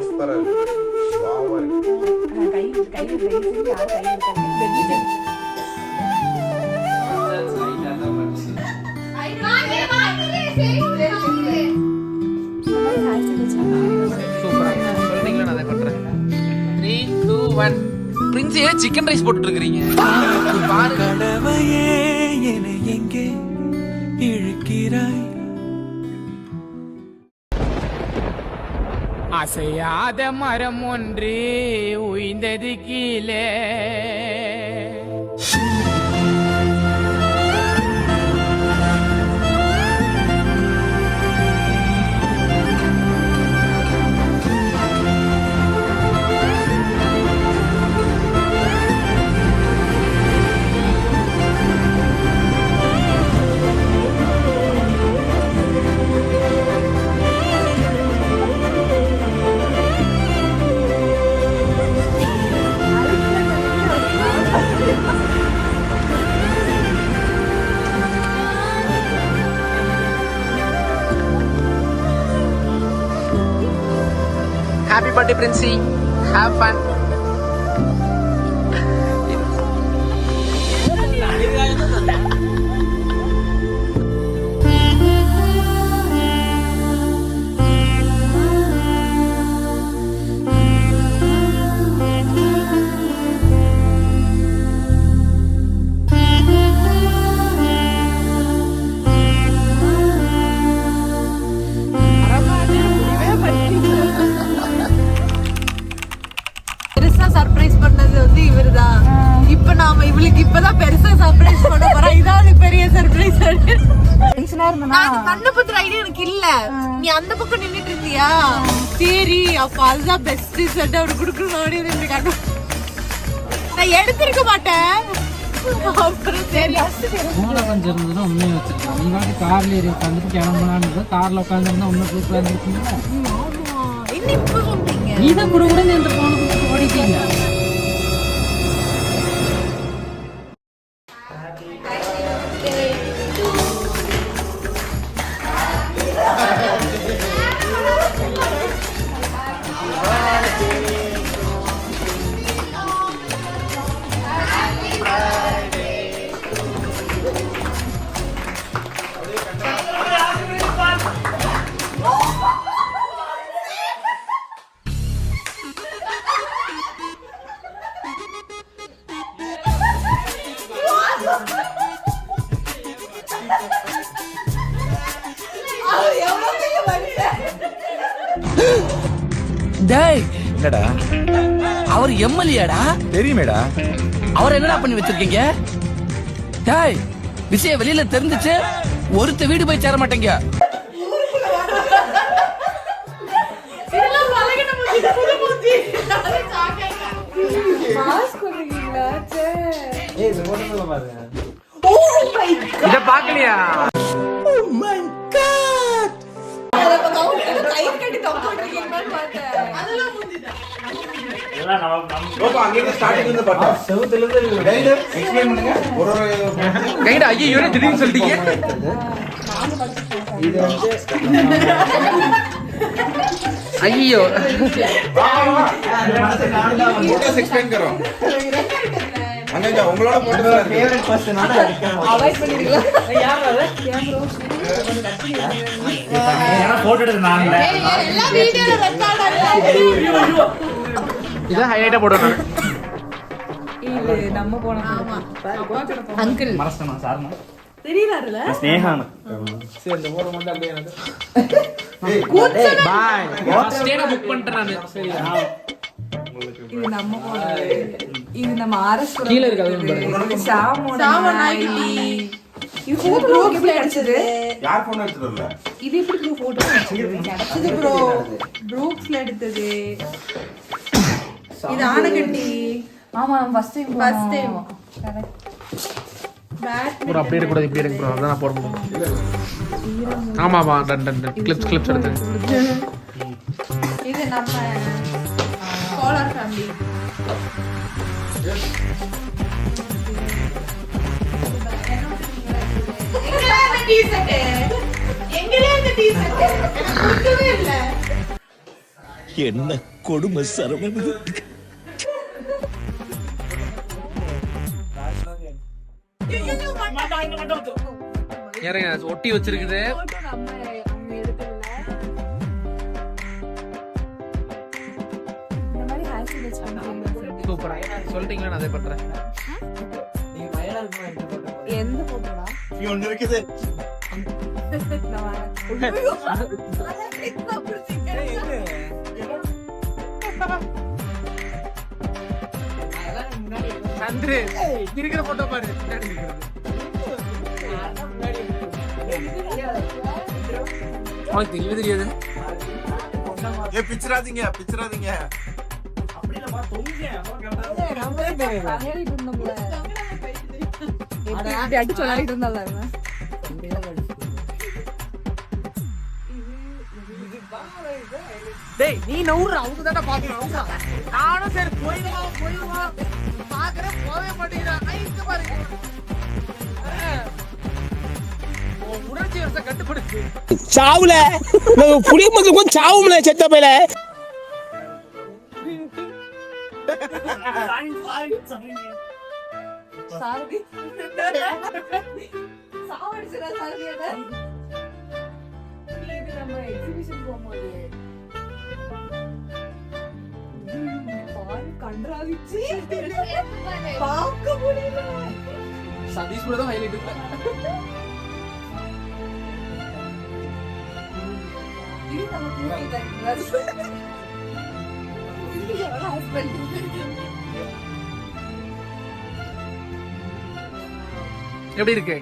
சூப்பரா இருக்கு. வாவா இருக்கு. கை யார் கை இருக்காங்க. பிரின்ஸே சிக்கன் ரைஸ் போட்டு இருக்கீங்க. கடவையே என்னை எங்கே இழுக்கிறாய். அசையாத மரம் ஒன்று உய்ந்தது கீழே. Happy birthday, Princey. Have fun. Surprise பண்ணது வந்து இவர்தான். இப்ப நாம இவளுக்கு இப்பதான் பெருசா சர்ப்ரைஸ் பண்ண போறோம். இதான் பெரிய சர்ப்ரைஸ். கண்ணு பத்திர ஐடியா எனக்கு இல்ல. நீ அந்த பக்கம் நின்னுட்டு இருந்தியா? சரி, அப்ப அதுதான் பெஸ்ட் ரிசல்ட் அவரு குடுக்கணும் அப்படின்னு கண்ணு நான் எடுத்திருக்க மாட்டேன். அப்புறம் சரி கொஞ்சம் இருந்ததுன்னா உண்மையை வச்சிருக்கோம். நீங்க கார்ல ஏறி உட்காந்துட்டு கிளம்பலான்னு கார்ல உட்காந்துருந்தா உண்மை சூப்பரா இருந்துருக்கீங்களா? என்ன இப்ப சொல்றீங்க? நீதான் கூட கூட இந்த போன ஓடிட்டீங்க. டேய், என்னடா அவர் எம்எல்ஏடா. தெரியுமேடா. அவர் என்னடா பண்ணி வச்சிருக்கீங்க? டேய், விஷயம் வெளியில தெரிஞ்சுச்சு ஒருத்த வீடு போய் சேர மாட்டேங்க. இத பாக்கலையா? கைடா ஐயோ திடீர்னு சொல்லிட்டீங்க. ஐயோ உங்களோட இதான் ஹைலைட்டா போடுறேன். இது நம்ம போன அங்கிள் தெரியறாருல ஸ்னேகான. சரி, இந்த ஊரை மட்டும் அப்படியே எனக்கு பாய். ஸ்டேட புக் பண்ணிட்டேன் நானு. சரி, இது நம்ம போனது. இது நம்ம ஆர்எஸ் கீழ இருக்கு அது பாருங்க. சாமோட நாய்க்குட்டி. இது போட்டோ எப்படி கிடைச்சது? யார் போன் எடுத்துறல? இது எப்படி ப்ரோ போட்டோ கிடைச்சது ப்ரோ? ப்ரூக்ஸ்ல எடுத்தது. இது ஆனகட்டி. ஆமா, ஃபர்ஸ்ட் டைம் கரெக்ட். ப்ரோ அப்படியே இருக்க கூடாது, இப்படி இருக்க ப்ரோ. அதான் நான் போட முடியும். ஆமாமா, டன் கிளிப்ஸ் எடுத்து. இது நம்ம ஸ்காலர் ஃபேமிலி. எங்கடா அந்த டீ-ஷர்ட்? எனக்கு பிடிக்கவே இல்ல. என்ன கொடுமை சரவணன். ஏறங்க ஒட்டி வச்சிருக்குது. சூப்பரா சொல்லிட்டீங்களா? நான் அதை பண்றேன். எந்த போட்டோடா? ஒண்ணு இருக்குது. சந்திரு இருக்கிற போட்டோ பாரு. பின்னாடி இருக்கிறது. உனக்கு தெரியவே தெரியாது. பிச்சிராதீங்க பிச்சிராதீங்க. டேய் நீ நவுற அவங்க தான பாக்குறோம். நானும் சரி போய்வா பாக்குறேன் போவே மாட்டேங்கிறா. ஐங்க பாருங்க. உணர்ச்சி வரச கட்டுப்படுத்து. சாவுல புளிய மருந்து கொஞ்சம் சாவும்ல செத்த பையல. சாரதி சாவடிச்சா சாரதியா இது நம்ம எக்ஸிபிஷன் போகும்போது பால் கன்றாவிச்சு பார்க்க முடியல. சதீஷ் கூட தான் ஹைலைட் இல்ல. இது நம்ம கூட்டி தான் எப்படி இருக்கு?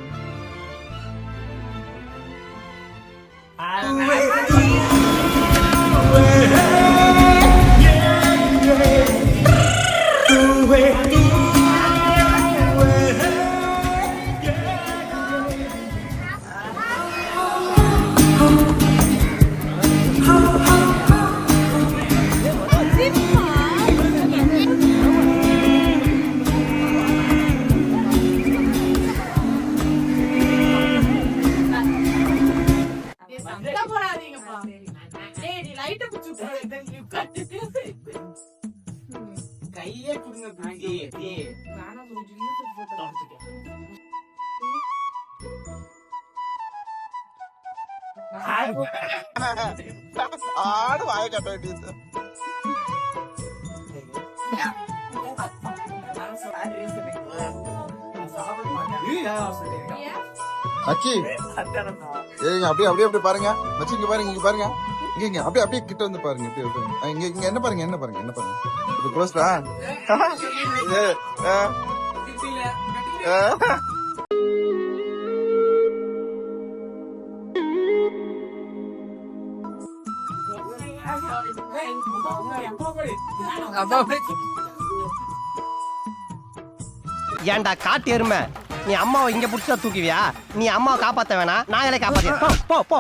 கையே புடுங்க. ஆடு வாய கட்ட வேண்டியது. மச்சி ஏங்க அப்படியே அப்படியே அப்படியே பாருங்க மச்சி, இங்க பாருங்க இங்க பாருங்க, இங்க அப்படியே அப்படியே கிட்ட வந்து பாருங்க. இங்க இங்க என்ன பாருங்க என்ன பாருங்க என்ன பாருங்க. இது க்ளோஸ்டா? ஏன்டா காட்டு எருமை, நீ அம்மாவை இங்க புடிச்சா தூக்குவியா? நீ அம்மாவை காப்பாத்த வேணாம், நாங்களே காப்பாத்த. போ போ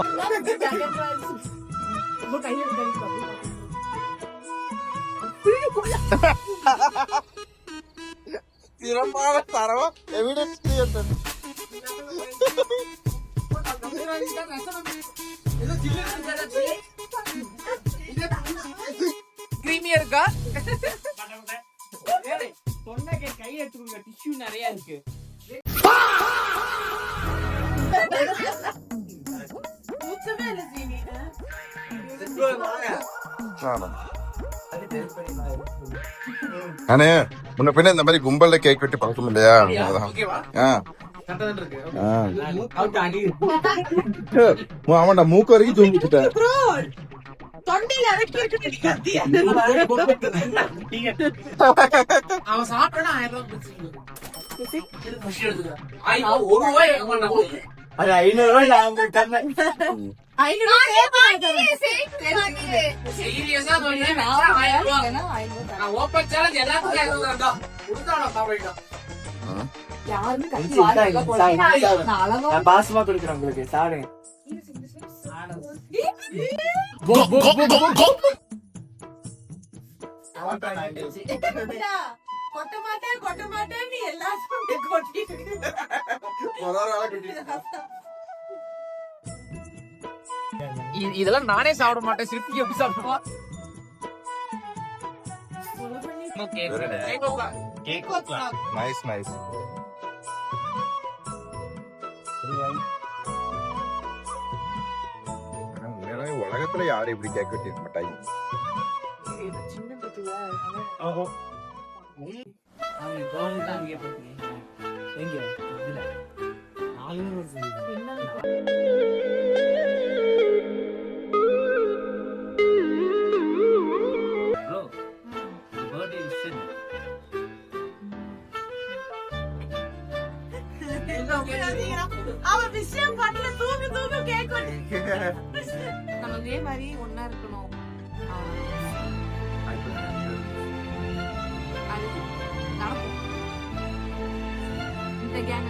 திறமான தரவா எவிடன்ஸ் கிரியேட்டர். கிரீமியா இருக்கா? கை எடுத்துக்கோங்க, டிஷ்யூ நிறைய இருக்கு. நானே முன்ன பின்ன இந்த மாதிரி கும்பல்ல கேக் வெட்டி பழக்கம் இல்லையா? ஆமாண்டா, மூக்கு வரைக்கும் தூங்கிட்டேன். அவன் சாப்பிட்டா 1000 ரூபாய். அது 500 ரூபாய் நான் உங்களுக்கு தரேன். சீரியஸா சொல்றேன், நான் ஓபன் சேலஞ்ச் எல்லாத்துக்கும் நான் பாசமா கொடுக்குறேன் உங்களுக்கு, சாப்பிடுங்க. கொட்ட மாட்டேன் நீ எல்லாத்தையும் கொட்டிட்டு இதெல்லாம் நானே சாப்பிட மாட்டேன். சிரிப்பு எப்படி சாப்பிடுவா? Nice nice. உலகத்துல யாரும் இப்படி கேக் வெட்டி மாட்டாங்க. அவன் விஷயம் பண்ணல, தூக்கு தூக்கு கேக் நம்ம இதே மாதிரி ஒன்னா இருக்கணும். இந்த கேங்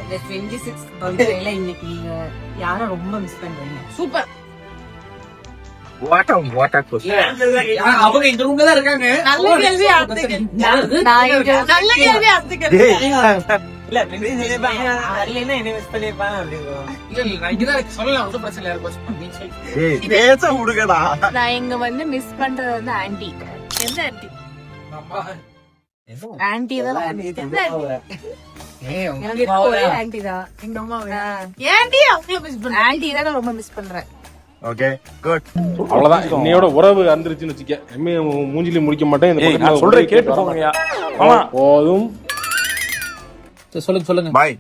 இந்த 26th பர்த்டேல இன்னைக்கு நீங்க யாரை ரொம்ப மிஸ் பண்றீங்க? சூப்பர். அவங்க இந்த ரூம்ல தான் இருக்காங்க. நல்ல கேள்வி, அடுத்த கேள்வி. நல்ல கேள்வி, அடுத்த கேள்வி. சொல்லலாம், ஒன்றும் பிரச்சனை இல்லை. பேச விடுங்கடா. நான் இங்க வந்து மிஸ் பண்றது வந்து ஆன்டி. எந்த ஆன்டி? ஆன்டி தான். ஆன்டி தான். எங்க அம்மாவே ஆன்டி அவங்கள மிஸ் பண்றேன். ஆன்டி தான் ரொம்ப மிஸ் பண்றேன். Okay good. அவ்வளவுதான். இன்னையோட உறவு அந்திருச்சுன்னு வச்சுக்க. எம்ஏ மூஞ்சில முடிக்க மாட்டேன். இந்த பக்கத்துல சொல்றேன், கேட்டு போங்கயா. ஆமா போதும். சொல்லுங்க. பை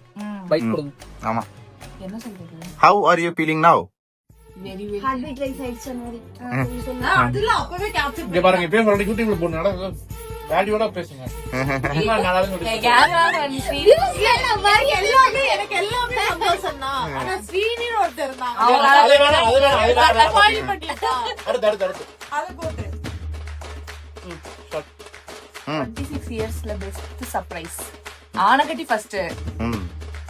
பை கொடுங்க. ஆமா. என்ன சொல்றது? How are you feeling now? Very very hard rice ஆயிடுச்சு மாதிரி. அதுல அப்பவே கேப்சர் இங்க பாருங்க, இப்பவே மறுபடியும் யூடியூப்ல போடுங்க. வேல்யூடா பேசுங்க. எனக்கு எல்லாமே சந்தோஷம் தான். ஆனா ஸ்ரீனின்னு ஒருத்தர் இருந்தாங்க. அது வேணாம். அடுத்து அது போட்டு 26 இயர்ஸ்ல பெஸ்ட் சர்ப்ரைஸ் ஆனகட்டி ஃபர்ஸ்ட்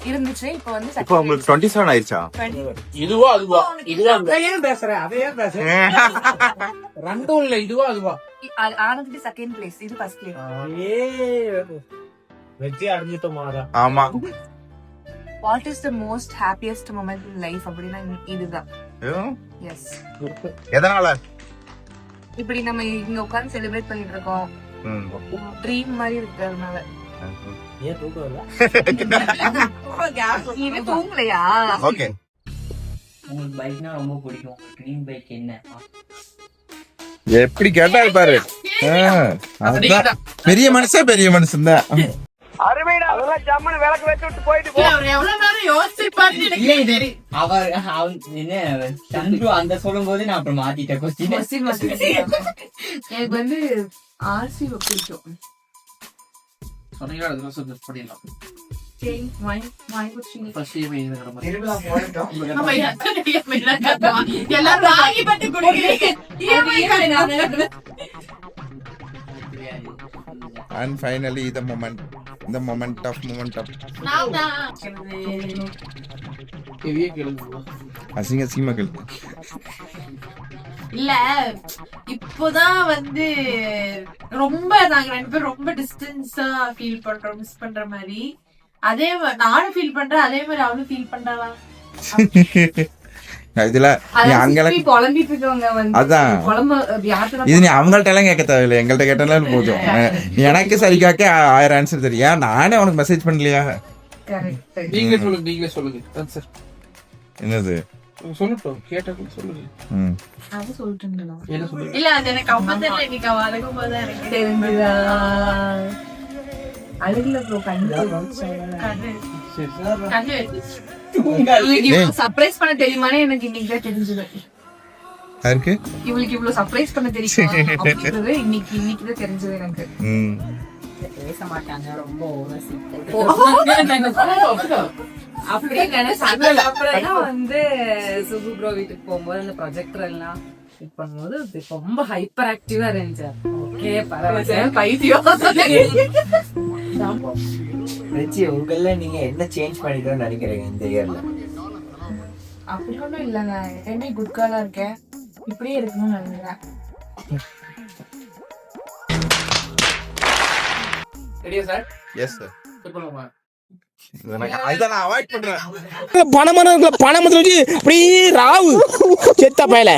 இருந்துச்சு. இப்போ வந்து இப்போ உங்களுக்கு 27 ஆயிருச்சா? இதுவா அதுவா? அதையே பேசுறேன். ரெண்டும் இல்ல, இதுவா அதுவா? ஆனகட்டி செகண்ட் பிளேஸ், இது ஃபர்ஸ்ட் பிளேஸ். வெற்றி அடைஞ்சிட்டோமாடா. ஆமா. What is the most happiest moment in life அப்படின்னா இதுதான். எஸ். எதனால? இப்படி நம்ம இங்க உட்கார்ந்து செலிப்ரேட் பண்ணிட்டு இருக்கோம். ட்ரீம் மாதிரி இருக்கிறதுனால. ஏன் தூக்கம் இல்ல? இது தூங்கலையா? ஓகே. உங்களுக்கு பைக்னா ரொம்ப பிடிக்கும். ட்ரீம் பைக் என்ன? எப்படி கேட்டா பாரு. பெரிய மனுஷன் தான். அருமைடா, அதெல்லாம் ஜம்மனு விளக்கு வச்சு விட்டு போயிட்டு போ. அவர் எவ்வளவு நேரம் யோசிச்சிருப்பாருன்னு எனக்கு தெரியும். அவர் என்ன சந்துரு அந்த சொல்லும் போது நான் அப்புறம் மாத்திட்டேன் கொஸ்டின். எனக்கு வந்து ஆர்சி பிடிக்கும். சொன்னீங்க, அதெல்லாம் சஜஸ்ட் பண்ணிடலாம். ஃபர்ஸ்ட் ஆமா, எல்லாரும் வாங்கி பட்டு குடிக்கிறீங்க. And finally the moment of நான் தான். அசிங்கங்கள். இல்ல இப்போதான் வந்து ரொம்ப நாங்க ரெண்டு பேரும் ரொம்ப டிஸ்டன்ஸா ஃபீல் பண்றோம், மிஸ் பண்ற மாதிரி. அதே நானும் ஃபீல் பண்றேன், அதே மாதிரி அவளும் ஃபீல் பண்றாளா? இதுல குழம்பிட்டு இருக்கவங்க வந்து அதான் இது நீ அவங்கள்ட்ட எல்லாம் கேட்க தேவையில்லை, எங்கள்ட்ட கேட்டாலும் போதும். எனக்கு சரிக்காக்க 1000 ஆன்சர் தெரியும். நானே உனக்கு மெசேஜ் பண்ணலையா? நீங்களே சொல்லுங்க ஆன்சர் என்னது சொல்லட்டும், கேட்டது சொல்லுங்க. அது சொல்லிட்டு இருந்தேன். என்ன சொல்லுங்க? இல்ல அது எனக்கு அப்ப தெரியல, இன்னைக்கு அவ அழகும் போதுதான் எனக்கு தெரிஞ்சுதா? அழகுல ப்ரோ கண்ணு சர்ப்ரைஸ் பண்ண தெரியுமானே எனக்கு இன்னைக்கு தான் தெரிஞ்சது. யாருக்கு இவளுக்கு இவ்வளவு சர்ப்ரைஸ் பண்ண தெரியுமா அப்படின்றது இன்னைக்கு தான் தெரிஞ்சது எனக்கு. பேச மாட்டாங்க, ரொம்ப அப்படியே நினைச்சேன். அப்புறம் வந்து சுபு ப்ரோ வீட்டுக்கு போகும்போது அந்த ப்ரொஜெக்டர் எல்லாம் ஃபிட் பண்ணும்போது ரொம்ப ஹைப்பர் ஆக்டிவா இருந்துச்சு. ஓகே பரவாயில்ல, பைத்தியம். உங்கள நீங்க என்ன சேஞ்ச் பண்ணிட்டோம்னு நினைக்கிறீங்க இந்த இயர்ல? அப்படி ஒன்றும் இல்லைங்க, எப்பயுமே குட் காலா இருக்கேன், இப்படியே இருக்கணும்னு நினைக்கிறேன். ரெடியா சார் எஸ் சார் செக் பண்ணலாமா இதை நான் அவாய்ட் பண்றேன் பணம் வச்சு அப்படியே ராவு செத்த பயல